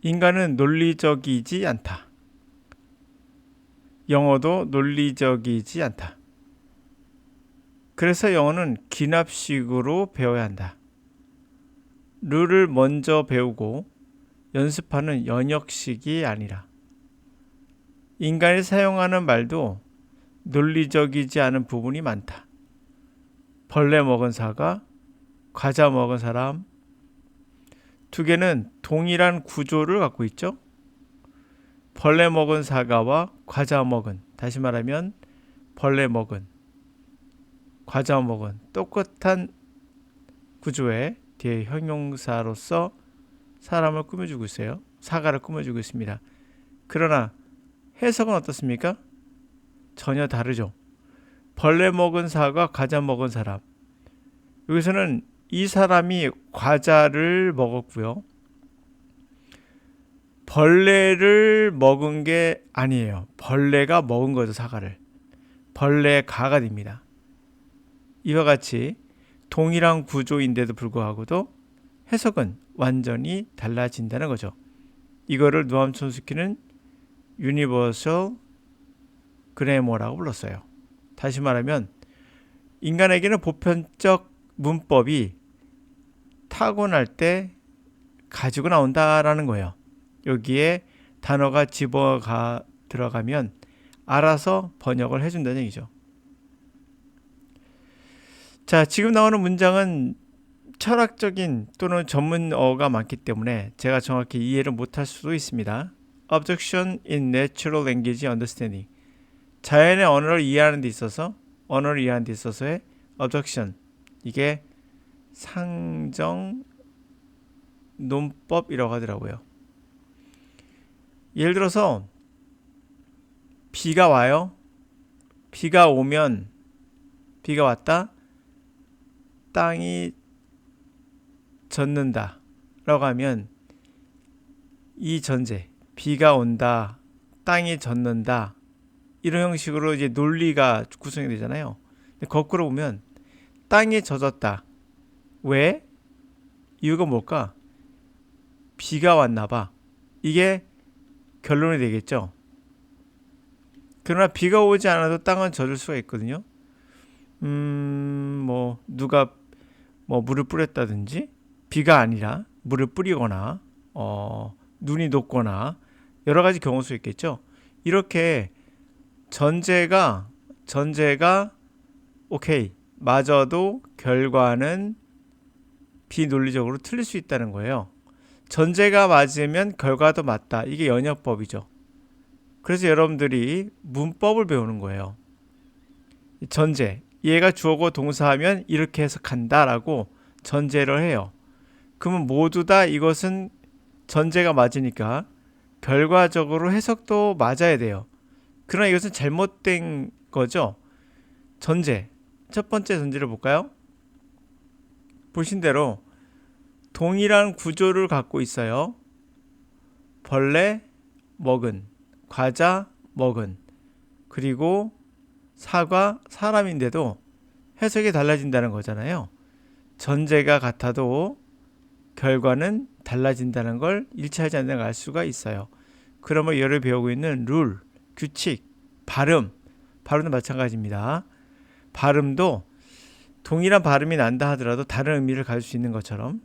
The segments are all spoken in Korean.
인간은 논리적이지 않다. 영어도 논리적이지 않다. 그래서 영어는 귀납식으로 배워야 한다. 룰을 먼저 배우고 연습하는 연역식이 아니라 인간이 사용하는 말도 논리적이지 않은 부분이 많다. 벌레 먹은 사과, 과자 먹은 사람, 두 개는 동일한 구조를 갖고 있죠. 벌레 먹은 사과와 과자 먹은, 다시 말하면 벌레 먹은, 과자 먹은 똑같은 구조의 뒤에 형용사로서 사람을 꾸며주고 있어요. 사과를 꾸며주고 있습니다. 그러나 해석은 어떻습니까? 전혀 다르죠. 벌레 먹은 사과, 과자 먹은 사람. 여기서는 이 사람이 과자를 먹었고요. 벌레를 먹은 게 아니에요. 벌레가 먹은 거죠, 사과를. 벌레가가 됩니다. 이와 같이 동일한 구조인데도 불구하고도 해석은 완전히 달라진다는 거죠. 이거를 노암 촘스키는 유니버설 그래머라고 불렀어요. 다시 말하면 인간에게는 보편적 문법이 타고날 때 가지고 나온다라는 거예요. 여기에 단어가 집어가 들어가면 알아서 번역을 해준다는 얘기죠. 자, 지금 나오는 문장은 철학적인 또는 전문어가 많기 때문에 제가 정확히 이해를 못할 수도 있습니다. Objection in natural language understanding. 자연의 언어를 이해하는 데 있어서, 언어를 이해하는 데 있어서의 objection. 이게 상정 논법이라고 하더라고요. 예를 들어서 비가 와요. 비가 오면, 비가 왔다. 땅이 젖는다 라고 하면 이 전제, 비가 온다, 땅이 젖는다, 이런 형식으로 이제 논리가 구성이 되잖아요. 근데 거꾸로 보면 땅이 젖었다. 왜? 이유가 뭘까? 비가 왔나 봐. 이게 결론이 되겠죠. 그러나 비가 오지 않아도 땅은 젖을 수가 있거든요. 누가 물을 뿌렸다든지, 비가 아니라 물을 뿌리거나 눈이 녹거나 여러 가지 경우 수 있겠죠. 이렇게 전제가 오케이, 맞아도 결과는 비논리적으로 틀릴 수 있다는 거예요. 전제가 맞으면 결과도 맞다. 이게 연역법이죠. 그래서 여러분들이 문법을 배우는 거예요. 전제, 얘가 주어고 동사하면 이렇게 해석한다라고 전제를 해요. 그러면 모두 다 이것은 전제가 맞으니까 결과적으로 해석도 맞아야 돼요. 그러나 이것은 잘못된 거죠. 전제, 첫 번째 전제를 볼까요? 보신 대로 동일한 구조를 갖고 있어요. 벌레 먹은, 과자 먹은, 그리고 사과 사람인데도 해석이 달라진다는 거잖아요. 전제가 같아도 결과는 달라진다는 걸 일치하지 않는 걸 알 수가 있어요. 그러면 열을 배우고 있는 룰, 규칙, 발음도 마찬가지입니다. 발음도 동일한 발음이 난다 하더라도 다른 의미를 가질 수 있는 것처럼,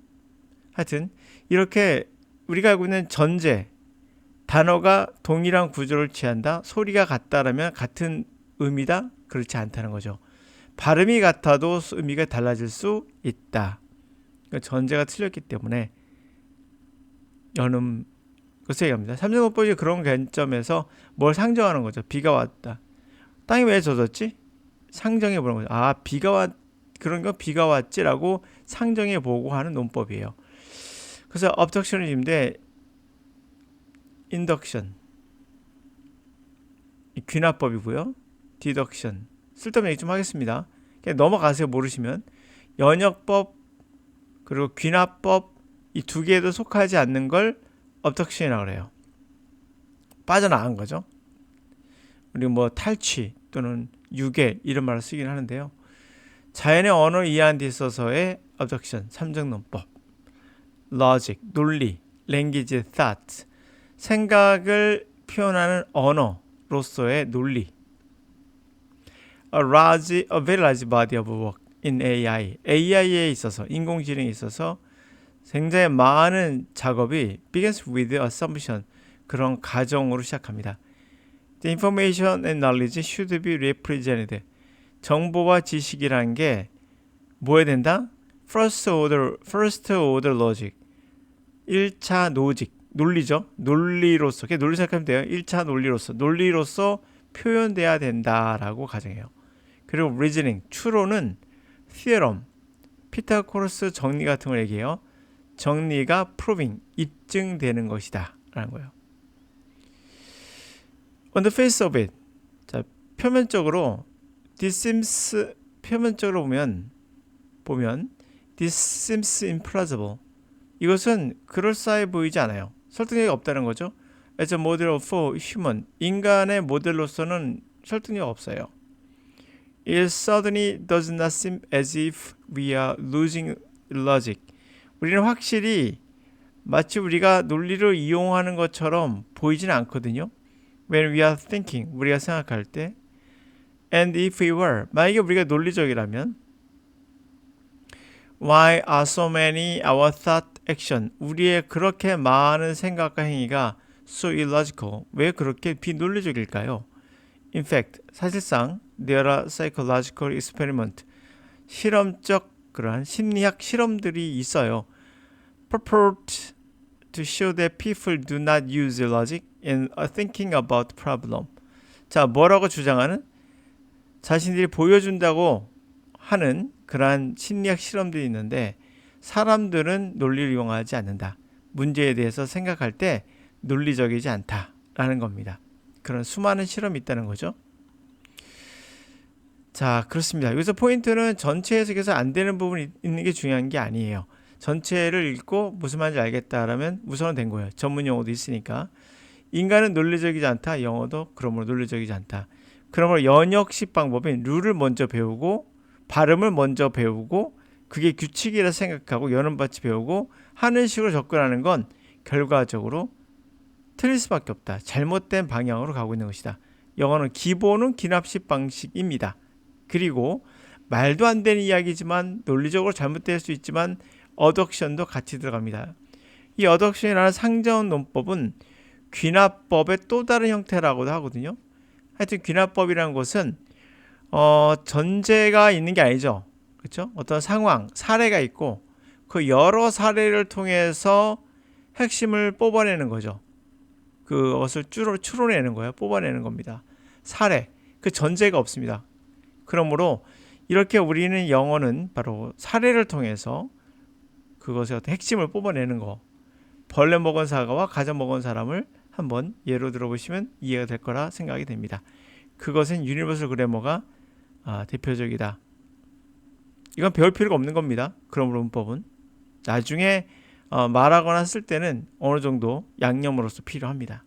하여튼 이렇게 우리가 알고 있는 전제, 단어가 동일한 구조를 취한다, 소리가 같다라면 같은 의미다? 그렇지 않다는 거죠. 발음이 같아도 의미가 달라질 수 있다. 전제가 틀렸기 때문에 연음 것을 얘기합니다. 삼정논법이 그런 관점에서 뭘 상정하는 거죠. 비가 왔다. 땅이 왜 젖었지? 상정해 보는 거죠. 아, 그런 거 비가 왔지라고 상정해 보고 하는 논법이에요. 그래서 obduction인데 induction 귀납법이고요. deduction 쓸데없는 얘기 좀 하겠습니다. 그냥 넘어가세요. 모르시면. 연역법 그리고 귀납법 이 두 개에도 속하지 않는 걸 obduction이라고 그래요. 빠져나간 거죠. 우리 탈취 또는 유괴 이런 말을 쓰긴 하는데요. 자연의 언어를 이해하는 데 있어서의 obduction, 삼정론법, logic, 논리, language thought. 생각을 표현하는 언어로서의 논리. A very large body of work in AI. AI에 있어서, 인공지능에 있어서 굉장히 많은 작업이 begins with assumption. 그런 가정으로 시작합니다. The information and knowledge should be represented. 정보와 지식이라는 게 뭐해야 된다? First order logic. 1차 노직, 논리죠. 논리로서, 그게 논리 생각하면 돼요. 1차 논리로서 표현돼야 된다라고 가정해요. 그리고 reasoning, 추론은 theorem, 피타고라스 정리 같은 걸 얘기해요. 정리가 proving, 입증되는 것이다 라는 거예요. On the face of it, 자, 표면적으로 보면 this seems implausible. 이것은 그럴싸해 보이지 않아요. 설득력이 없다는 거죠. As a model for human, 인간의 모델로서는 설득력 없어요. It certainly does not seem as if we are losing logic. 우리는 확실히 마치 우리가 논리를 이용하는 것처럼 보이지는 않거든요. When we are thinking, 우리가 생각할 때. And if we were, 만약에 우리가 논리적이라면 Why are so many our thought action? 우리의 그렇게 많은 생각과 행위가 so illogical. 왜 그렇게 비논리적일까요? In fact, 사실상 there are psychological experiment. 실험적 그러한 심리학 실험들이 있어요. Purport to show that people do not use logic in thinking about problem. 자, 뭐라고 주장하는? 자신들이 보여준다고 하는 그러한 심리학 실험들이 있는데 사람들은 논리를 이용하지 않는다. 문제에 대해서 생각할 때 논리적이지 않다라는 겁니다. 그런 수많은 실험이 있다는 거죠. 자, 그렇습니다. 여기서 포인트는 전체 해석에서 안 되는 부분이 있는 게 중요한 게 아니에요. 전체를 읽고 무슨 말인지 알겠다라면 우선은 된 거예요. 전문 용어도 있으니까. 인간은 논리적이지 않다. 영어도 그러므로 논리적이지 않다. 그러므로 연역식 방법인 룰을 먼저 배우고 발음을 먼저 배우고 그게 규칙이라 생각하고 연음받치 배우고 하는 식으로 접근하는 건 결과적으로 틀릴 수밖에 없다. 잘못된 방향으로 가고 있는 것이다. 영어는 기본은 기납식 방식입니다. 그리고 말도 안 되는 이야기지만 논리적으로 잘못될 수 있지만 어덕션도 같이 들어갑니다. 이 어덕션이라는 상전 논법은 귀납법의 또 다른 형태라고도 하거든요. 하여튼 귀납법이라는 것은 전제가 있는 게 아니죠. 그렇죠? 어떤 상황, 사례가 있고 그 여러 사례를 통해서 핵심을 뽑아내는 거죠. 그것을 추론해내는 거예요. 뽑아내는 겁니다. 사례, 그 전제가 없습니다. 그러므로 이렇게 우리는 영어는 바로 사례를 통해서 그것의 어떤 핵심을 뽑아내는 거. 벌레 먹은 사과와 가져 먹은 사람을 한번 예로 들어보시면 이해가 될 거라 생각이 됩니다. 그것은 유니버설 그래머가 대표적이다. 이건 배울 필요가 없는 겁니다. 그러므로 문법은 나중에 말하거나 쓸 때는 어느 정도 양념으로서 필요합니다.